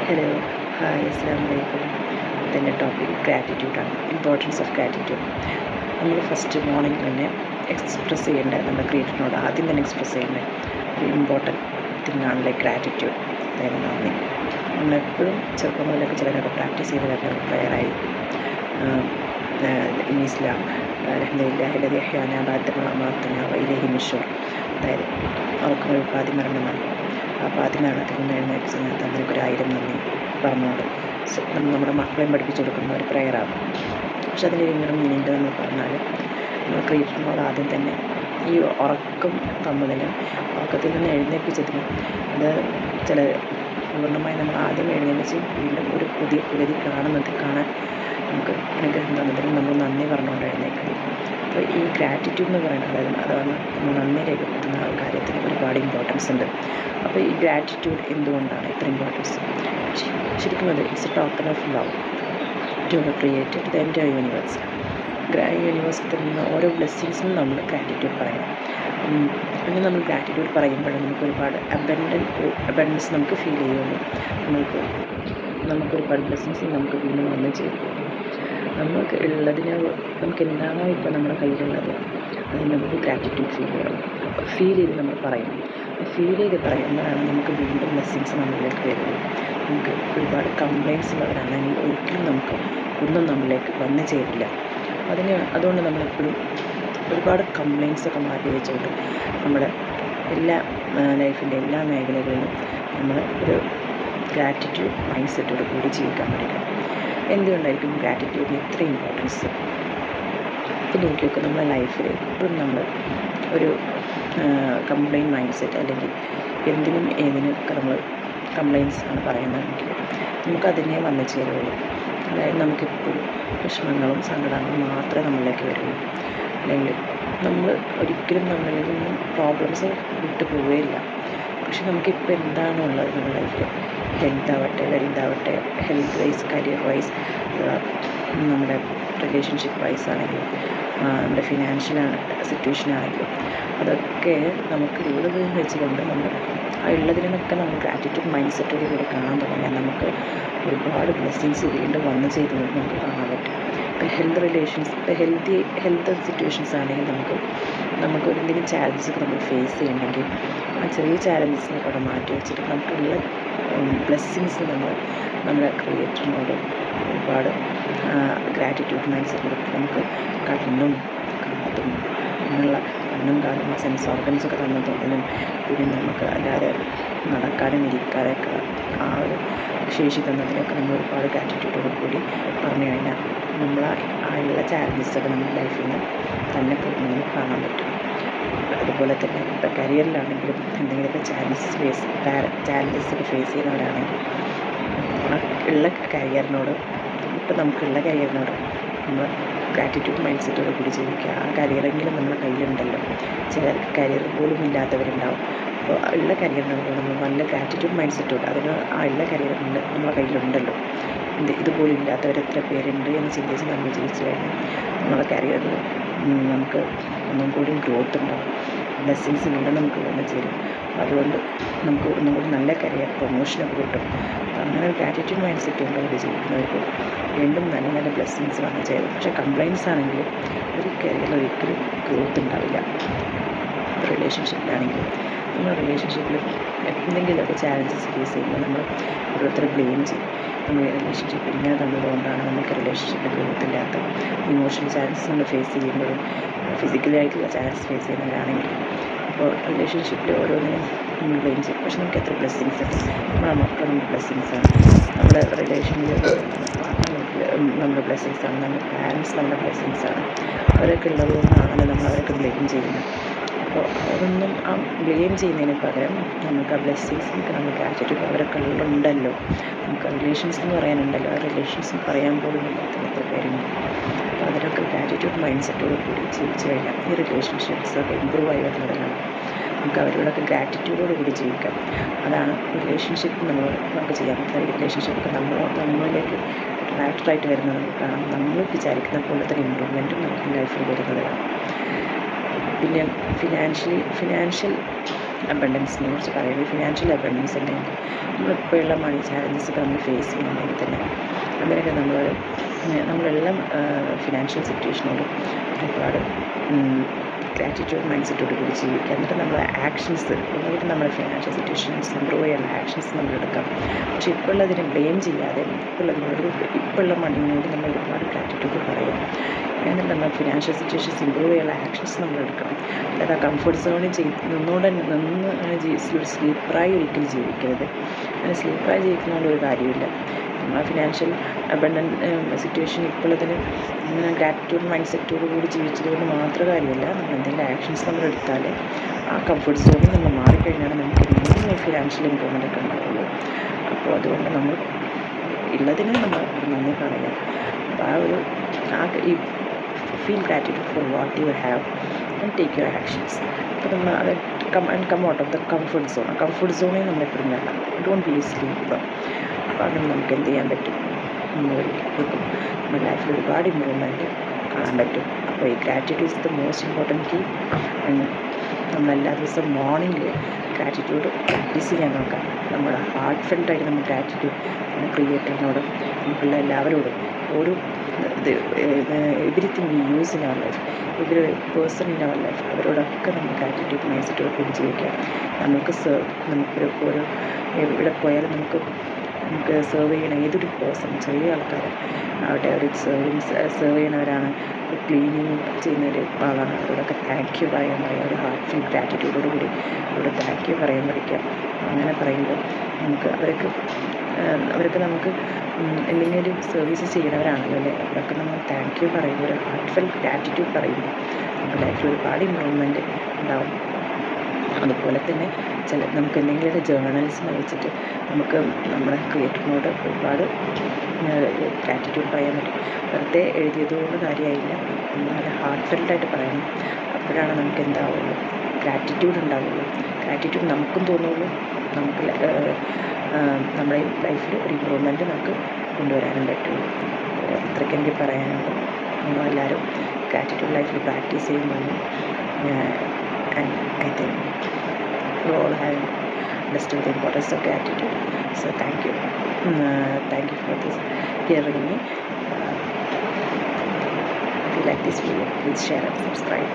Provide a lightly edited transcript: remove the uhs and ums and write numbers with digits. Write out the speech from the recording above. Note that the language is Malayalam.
ഹലോ, ഹായ്, അസ്സലാമു അലൈക്കും. ഇതിൻ്റെ ടോപ്പിക് ഗ്രാറ്റിറ്റ്യൂഡാണ്. Importance of gratitude. നമ്മൾ ഫസ്റ്റ് മോർണിംഗ് തന്നെ എക്സ്പ്രസ് ചെയ്യേണ്ട നമ്മുടെ ക്രിയേറ്ററിനോട് ആദ്യം തന്നെ എക്സ്പ്രസ് ചെയ്യേണ്ട ഒരു ഇമ്പോർട്ടൻറ്റ് തിങ്ങാണ് ലൈക്ക് ഗ്രാറ്റിറ്റ്യൂഡ്. അതായത് നന്ദി. നമ്മളെപ്പോഴും ചെറുപ്പം മുതലൊക്കെ ചിലരൊക്കെ പ്രാക്ടീസ് ചെയ്ത് വരുന്ന ഒരു പ്രയറായി ഇൻ ഇസ്ലാം അൽഹംദുലില്ലാഹി അല്ലദീ അഹ്യാനാ ബഅദ മാ അമാതനാ വ ഇലൈഹി നുശൂർ. അതായത് അവർക്കൊരു പാതി മരണമാണ്. ആ പാതി മരണത്തിൽ നിന്ന് എഴുന്നേൽപ്പിച്ച് അതിനൊക്കെ 1000 നന്ദി പറഞ്ഞുകൊണ്ട് നമ്മുടെ മക്കളെയും പഠിപ്പിച്ചു കൊടുക്കുന്ന ഒരു പ്രയറാണ്. പക്ഷെ അതിൻ്റെ ഇങ്ങനെ മീനിങ് നമ്മൾ പറഞ്ഞാൽ നമ്മൾ ക്രിയേറ്ററിനോട് ആദ്യം തന്നെ ഈ ഉറക്കം തന്നതിനും ഉറക്കത്തിൽ നിന്ന് എഴുന്നേൽപ്പിച്ചതിനും അത് ചില പൂർണ്ണമായി നമ്മൾ ആദ്യം എഴുന്നേൽപ്പിച്ച് വീണ്ടും ഒരു പുതിയ പുലരി കാണാൻ നമുക്ക് അനുഗ്രഹം തന്നതിനും നമ്മൾ നന്ദി പറഞ്ഞുകൊണ്ട് എഴുന്നേൽക്കുന്നത്. അപ്പോൾ ഈ ഗ്രാറ്റിറ്റ്യൂഡ് എന്ന് പറയുന്നത് അതാണ് നമ്മൾ നന്ദി രേഖപ്പെടുത്തുന്ന ആ കാര്യത്തിന് ഒരുപാട് ഇമ്പോർട്ടൻസ് ഉണ്ട്. അപ്പോൾ ഈ ഗ്രാറ്റിറ്റ്യൂഡ് എന്തുകൊണ്ടാണ് ഇത്ര ഇമ്പോർട്ടൻസ്? ശരിക്കും അത് it's a token of love to have created the entire universe. യൂണിവേഴ്സിൽ തരുന്ന ഓരോ ബ്ലെസ്സിങ്സിനും നമ്മൾ ഗ്രാറ്റിറ്റ്യൂഡ് പറയണം. അങ്ങനെ നമ്മൾ ഗ്രാറ്റിറ്റ്യൂഡ് പറയുമ്പോൾ നമുക്ക് ഒരുപാട് അബൻഡൻസ് നമുക്ക് ഫീൽ ചെയ്യുള്ളൂ. നമുക്കൊരുപാട് ബ്ലെസ്സിങ്സ് നമുക്ക് വീണ്ടും വന്നു ചേരും. നമുക്ക് ഉള്ളതിന് നമുക്ക് എന്താണോ ഇപ്പോൾ നമ്മുടെ കയ്യിലുള്ളത് അതിന് നമുക്ക് ഗ്രാറ്റിറ്റ്യൂഡ് ഫീൽ ചെയ്ത് നമ്മൾ പറയും. ഫീൽ ചെയ്ത് പറയുമ്പോഴാണ് നമുക്ക് വീണ്ടും ബ്ലെസ്സിങ്സ് നമ്മളിലേക്ക് വരുന്നത്. നമുക്ക് ഒരുപാട് കംപ്ലയിൻറ്റ്സ് ഉള്ളവരാണെങ്കിൽ ഒരിക്കലും നമുക്ക് ഒന്നും നമ്മളിലേക്ക് വന്നു ചേരില്ല. അതുകൊണ്ട് നമ്മളെപ്പോഴും ഒരുപാട് കംപ്ലയിൻറ്റ്സൊക്കെ മാറ്റി വെച്ചുകൊണ്ട് നമ്മുടെ എല്ലാ ലൈഫിൻ്റെ എല്ലാ മേഖലകളിലും നമ്മൾ ഒരു ഗ്രാറ്റിറ്റ്യൂഡ് മൈൻഡ് സെറ്റോട് കൂടി ജീവിക്കാൻ പഠിക്കണം. എന്തുകൊണ്ടായിരിക്കും ഗ്രാറ്റിറ്റ്യൂഡിന് ഇത്ര ഇമ്പോർട്ടൻസ്? ഇപ്പോൾ നോക്കി നോക്കുക, നമ്മുടെ ലൈഫിൽ എപ്പോഴും നമ്മൾ ഒരു കംപ്ലയിൻറ്റ് മൈൻഡ് സെറ്റ് അല്ലെങ്കിൽ എന്തിനും ഏതിനൊക്കെ നമ്മൾ കംപ്ലയിൻറ്റ്സ് ആണ് പറയുന്നതെങ്കിൽ നമുക്കതിനെ വന്നു ചേരുള്ളൂ. അതായത് നമുക്കെപ്പോഴും വിഷമങ്ങളും സങ്കടങ്ങളും മാത്രമേ നമ്മളിലേക്ക് വരുള്ളൂ. അല്ലെങ്കിൽ നമ്മൾ ഒരിക്കലും നമ്മളിൽ നിന്നും പ്രോബ്ലംസ് വിട്ടു പോവുകയില്ല. പക്ഷെ നമുക്കിപ്പോൾ എന്താണുള്ളത് നമ്മുടെ ലൈഫിൽ, ഹെൽത്ത് വൈസ്, കരിയർ വൈസ്, നമ്മുടെ റിലേഷൻഷിപ്പ് വൈസ് ആണെങ്കിലും നമ്മുടെ ഫിനാൻഷ്യൽ സിറ്റുവേഷൻ ആണെങ്കിലും അതൊക്കെ നമുക്ക് ഉള്ളത് വെച്ചുകൊണ്ട് നമ്മൾ ആ ഉള്ളതിനൊക്കെ നമ്മൾ ഗ്രാറ്റിറ്റ്യൂഡ് മൈൻഡ് സെറ്റോട് കൂടി കാണാൻ തുടങ്ങിയാൽ നമുക്ക് ഒരുപാട് ബ്ലെസ്സിങ്സ് വീണ്ടും വന്നു ചെയ്തുകൊണ്ട് നമുക്ക് കാണാൻ പറ്റും. ഇപ്പോൾ ഹെൽത്ത് സിറ്റുവേഷൻസ് ആണെങ്കിൽ നമുക്ക് എന്തെങ്കിലും ചാലഞ്ചസൊക്കെ നമ്മൾ ഫേസ് ചെയ്യണമെങ്കിൽ ആ ചെറിയ ചാലഞ്ചസിനൊക്കെ അവിടെ മാറ്റി വെച്ചിട്ട് നമുക്കുള്ള ബ്ലെസ്സിങ്സ് നമ്മുടെ ക്രിയേറ്ററിനോട് ഒരുപാട് ഗ്രാറ്റിറ്റ്യൂഡ് മൈൻഡ് സെറ്റ് കൊടുത്ത് നമുക്ക് കണ്ണും കാതും കണ്ണും കാതും സെൻസ് ഓർഗൻസൊക്കെ തന്നതിനും പിന്നെ നമുക്ക് അല്ലാതെ നടക്കാനും ഇരിക്കാനൊക്കെ ആ ഒരു ശേഷി തന്നതിനൊക്കെ നമ്മൾ ഒരുപാട് ഗ്രാറ്റിറ്റ്യൂഡോട് കൂടി പറഞ്ഞു കഴിഞ്ഞാൽ നമ്മൾ ആ ഉള്ള ചാലഞ്ചസൊക്കെ നമ്മുടെ ലൈഫിൽ നിന്ന് തന്നെ പോകുന്നത് കാണാൻ പറ്റും. അതുപോലെ തന്നെ ഇപ്പോൾ കരിയറിലാണെങ്കിലും എന്തെങ്കിലുമൊക്കെ ചാലഞ്ചസ് ഫേസ് ചെയ്യുന്നവരാണെങ്കിൽ ആ ഉള്ള കരിയറിനോട് നമ്മൾ ഗ്രാറ്റിറ്റ്യൂഡ് മൈൻഡ് സെറ്റോട് കൂടി ജീവിക്കുക. ആ കരിയറെങ്കിലും നമ്മുടെ കയ്യിലുണ്ടല്ലോ. ചിലർക്ക് കരിയർ പോലും ഇല്ലാത്തവരുണ്ടാവും. അപ്പോൾ ഉള്ള കരിയറിനോട് നമ്മൾ നല്ല ഗ്രാറ്റിറ്റ്യൂഡ് മൈൻഡ് സെറ്റോട് ആ ഉള്ള കരിയർ നമ്മുടെ കയ്യിലുണ്ടല്ലോ. ഇതുപോലും ഇല്ലാത്തവർ എത്ര പേരുണ്ട് എന്ന് ചിന്തിച്ച് നമ്മൾ ജീവിച്ചു കഴിഞ്ഞാൽ നമ്മുടെ കരിയറിൽ നമുക്ക് ഒന്നും കൂടി ഗ്രോത്ത് ഉണ്ടാവും. ബ്ലെസ്സിങ്സ് വീണ്ടും നമുക്ക് വന്നു ചേരും. അതുകൊണ്ട് നമുക്ക് ഒന്നും കൂടി നല്ല കരിയർ പ്രൊമോഷനൊക്കെ കിട്ടും. അപ്പോൾ അങ്ങനെ ഒരു ഗ്രാറ്റിറ്റ്യൂഡ് മൈൻഡ് സെറ്റ് ഉള്ളവർ ജീവിക്കുന്നവർക്ക് വീണ്ടും നല്ല നല്ല ബ്ലെസ്സിങ്സ് വന്നു ചേരും. പക്ഷേ കംപ്ലയിൻറ്റ്സ് ആണെങ്കിൽ ഒരു കരിയറിൽ ഒരിക്കലും ഗ്രോത്ത് ഉണ്ടാവില്ല. റിലേഷൻഷിപ്പിലാണെങ്കിലും നമ്മൾ റിലേഷൻഷിപ്പിൽ എന്തെങ്കിലുമൊക്കെ ചാലഞ്ചസ് ഫേസ് ചെയ്യുമ്പോൾ നമ്മൾ ഓരോരുത്തരെ ബ്ലെയിം ചെയ്യും. നമ്മൾ റിലേഷൻഷിപ്പ് ഇങ്ങനെ തന്നതുകൊണ്ടാണ് നമുക്ക് റിലേഷൻഷിപ്പിൽ ഗ്രോത്ത് ഇല്ലാത്ത. ഇമോഷണൽ ചാലഞ്ചസ് നമ്മൾ ഫേസ് ചെയ്യുമ്പോഴും ഫിസിക്കലായിട്ടുള്ള ചാലഞ്ചസ് ഫേസ് ചെയ്യുന്നവരാണെങ്കിൽ അപ്പോൾ റിലേഷൻഷിപ്പിൽ ഓരോന്നിനും നമ്മൾ ബ്ലെയിം ചെയ്യും. പക്ഷെ നമുക്ക് എത്ര ബ്ലെസ്സിങ്സ് ഉണ്ട്. നമ്മുടെ മക്കൾ നമ്മുടെ ബ്ലെസ്സിങ്സാണ്. നമ്മുടെ റിലേഷനിൽ നമ്മുടെ ബ്ലെസ്സിങ്സാണ്. നമ്മുടെ പാരൻസ് നമ്മുടെ ബ്ലെസ്സിങ്സാണ്. അവരൊക്കെ ഉള്ളത് കൊണ്ടാണല്ലോ നമ്മൾ അവരൊക്കെ ബ്ലെയിം ചെയ്യുന്നത്. അപ്പോൾ അതൊന്നും ആ ബ്ലെയിം ചെയ്യുന്നതിന് പകരം നമുക്ക് ആ ബ്ലെസ്സിങ്സ് നമ്മൾ ഗ്രാറ്റിറ്റ്യൂഡ് അവരൊക്കെ ഉണ്ടല്ലോ. നമുക്ക് റിലേഷൻസ് എന്ന് പറയാനുണ്ടല്ലോ. ആ റിലേഷൻസ് പറയാൻ പോലും ഇല്ലാത്ത എത്ര പേരുണ്ട്. അപ്പോൾ അതിനൊക്കെ ഗ്രാറ്റിറ്റ്യൂഡ് മൈൻഡ് സെറ്റോട് കൂടി ജീവിച്ചു കഴിഞ്ഞാൽ ഈ റിലേഷൻഷിപ്സൊക്കെ ഇമ്പ്രൂവ് ആയി വരുന്നതാണ്. നമുക്ക് അവരോടൊക്കെ ഗ്രാറ്റിറ്റ്യൂഡോട് കൂടി ജീവിക്കാം. അതാണ് റിലേഷൻഷിപ്പ് നമുക്ക് ചെയ്യാൻ പറ്റുന്ന. ഈ റിലേഷൻഷിപ്പൊക്കെ നമ്മളിലേക്ക് അട്രാക്റ്റഡായിട്ട് വരുന്നത് നമുക്ക് കാണാം. നമ്മൾ വിചാരിക്കുന്ന പോലെ തന്നെ ഇമ്പ്രൂവ്മെൻറ്റും നമുക്ക് ലൈഫിൽ വരുന്നതാണ്. പിന്നെ ഫിനാൻഷ്യൽ അബണ്ടൻസിനെ കുറിച്ച് പറയുന്നത്. ഫിനാൻഷ്യൽ അബണ്ടൻസ് ഉണ്ടെങ്കിൽ നമ്മളിപ്പോഴുള്ള മണി ചാലഞ്ചസൊക്കെ നമ്മൾ ഫേസ് ചെയ്യുന്നുണ്ടെങ്കിൽ തന്നെ അങ്ങനെയൊക്കെ നമ്മളെല്ലാം ഫിനാൻഷ്യൽ സിറ്റുവേഷനോടും ഒരുപാട് ഗ്രാറ്റിറ്റ്യൂഡ് മൈൻഡ് സെറ്റോട് കൂടി ജീവിക്കുക. എന്നിട്ട് നമ്മളെ ആക്ഷൻസ് ഒന്നുകൂടി നമ്മുടെ ഫിനാൻഷ്യൽ സിറ്റുവേഷൻസ് ഇമ്പ്രൂവ് ചെയ്യാനുള്ള ആക്ഷൻസ് നമ്മളെടുക്കാം. പക്ഷേ ഇപ്പോഴുള്ളതിനെ ബ്ലെയിം ചെയ്യാതെ ഇപ്പോഴുള്ള മണിയോട് നമ്മൾ ഒരുപാട് ഗ്രാറ്റിറ്റ്യൂഡ് പറയാം. എന്നിട്ട് നമ്മൾ ഫിനാൻഷ്യൽ സിറ്റുവേഷൻസ് ഇമ്പ്രൂവ് ചെയ്യാനുള്ള ആക്ഷൻസ് നമ്മളെടുക്കണം. അല്ലാതെ ആ കംഫർട്ട് സോണിൽ നിന്ന് സ്ലീപ്പറായി ഒരിക്കലും ജീവിക്കരുത്. അങ്ങനെ സ്ലീപ്പറായി ജീവിക്കുന്നതുകൊണ്ട് ഒരു കാര്യമില്ല. നമ്മൾ ഫിനാൻഷ്യൽ സിറ്റുവേഷൻ ഇപ്പോഴതിന് ഇങ്ങനെ ഗ്രാറ്റിറ്റ്യൂഡ് മൈൻഡ് സെറ്റോട് കൂടി ജീവിച്ചതുകൊണ്ട് മാത്രം കാര്യമില്ല. നമ്മൾ എന്തെങ്കിലും ആക്ഷൻസ് നമ്മൾ എടുത്താൽ ആ കംഫർട്ട് സോണിൽ നമ്മൾ മാറിക്കഴിഞ്ഞാൽ നമുക്ക് എന്തെങ്കിലും ഫിനാൻഷ്യൽ ഇമ്പ്രൂവ്മെൻ്റ് ഒക്കെ ഉണ്ടാവുള്ളൂ. അപ്പോൾ അതുകൊണ്ട് നമ്മൾ ഉള്ളതിനെ നമ്മൾ നന്ദി പറയാം. അപ്പോൾ ഈ feel gratitude for what you have and take your actions. അപ്പോൾ നമ്മൾ അത് come out of the comfort zone. Comfort സോണിൽ നമ്മളെപ്പോഴും വേണം. Don't be sleeper. അപ്പോൾ അങ്ങനെ നമുക്ക് എന്ത് ചെയ്യാൻ പറ്റും? നമ്മുടെ ലൈഫിൽ ഒരുപാട് ഇമ്പ്രൂവ്മെൻറ്റ് കാണാൻ പറ്റും. അപ്പോൾ ഈ gratitude is the most important key. നമ്മളെല്ലാ ദിവസവും മോർണിംഗിൽ ഗ്രാറ്റിറ്റ്യൂഡ് പ്രാക്ടീസ് ചെയ്യാൻ നോക്കാം. നമ്മുടെ ഹാർട്ട് ഫെൽട്ടായിട്ട് നമ്മൾ ഗ്രാറ്റിറ്റ്യൂഡ് ക്രിയേറ്ററിനോടും നമുക്കുള്ള എല്ലാവരോടും ഒരു everything we use in our life, every person in our life, അവരോടൊക്കെ നമ്മൾ ഗ്രാറ്റിറ്റ്യൂഡ് മൈൻഡ് സെറ്റോട് കൂടി ജീവിക്കാം. നമുക്കൊരു എവിടെ പോയാലും നമുക്ക് സെർവ് ചെയ്യണ ഏതൊരു പേഴ്സൺ, ചെറിയ ആൾക്കാർ അവിടെ അവർ സെർവ് ചെയ്യണവരാണ്, ക്ലീനിങ് ചെയ്യുന്ന ഒരു ആളാണ്, അവരോടൊക്കെ താങ്ക് യു പറയാൻ ഒരു ഹാർട്ട് ഫുൾ ഗ്രാറ്റിറ്റ്യൂഡോട് കൂടി അവരോട് താങ്ക് യു പറയാൻ പഠിക്കാം. അങ്ങനെ പറയുമ്പോൾ അവരൊക്കെ നമുക്ക് എന്തെങ്കിലും ഒരു സർവീസ് ചെയ്യുന്നവരാണല്ലോ അല്ലേ, അവരൊക്കെ നമ്മൾ താങ്ക് യു പറയുമ്പോൾ ഒരു ഹാർട്ട് ഫുൾ ഗ്രാറ്റിറ്റ്യൂഡ് പറയുമ്പോൾ നമ്മുടെ ലൈഫിൽ ഒരുപാട് ഇമ്പ്രൂവ്മെൻറ്റ് ഉണ്ടാവും. അതുപോലെ തന്നെ നമുക്ക് എന്തെങ്കിലും ജേർണൽസിനെ വെച്ചിട്ട് നമുക്ക് നമ്മുടെ ക്രിയേറ്ററിനോട് ഒരുപാട് ഗ്രാറ്റിറ്റ്യൂഡ് പറയാൻ പറ്റും. വെറുതെ എഴുതിയതുകൊണ്ട് കാര്യമായില്ല, നമ്മൾ നല്ല ഹാർട്ട് ഫെൽട്ടായിട്ട് പറയണം. അപ്പോഴാണ് നമുക്ക് എന്താവുള്ളൂ, ഗ്രാറ്റിറ്റ്യൂഡ് ഉണ്ടാവുള്ളൂ. ഗ്രാറ്റിറ്റ്യൂഡ് നമുക്കും തോന്നുള്ളൂ, നമുക്ക് നമ്മുടെ ലൈഫിൽ ഒരു ഇമ്പ്രൂവ്മെൻറ്റ് നമുക്ക് കൊണ്ടുവരാനും പറ്റുള്ളൂ. ഇത്രയ്ക്ക് എനിക്ക് പറയാനുണ്ട്. നിങ്ങളെല്ലാവരും ഗ്രാറ്റിറ്റ്യൂഡ് ലൈഫിൽ പ്രാക്ടീസ് ചെയ്യുമ്പോൾ I think we all have understood the importance of gratitude. So thank you for this hearing me. If you like this video, please share and subscribe.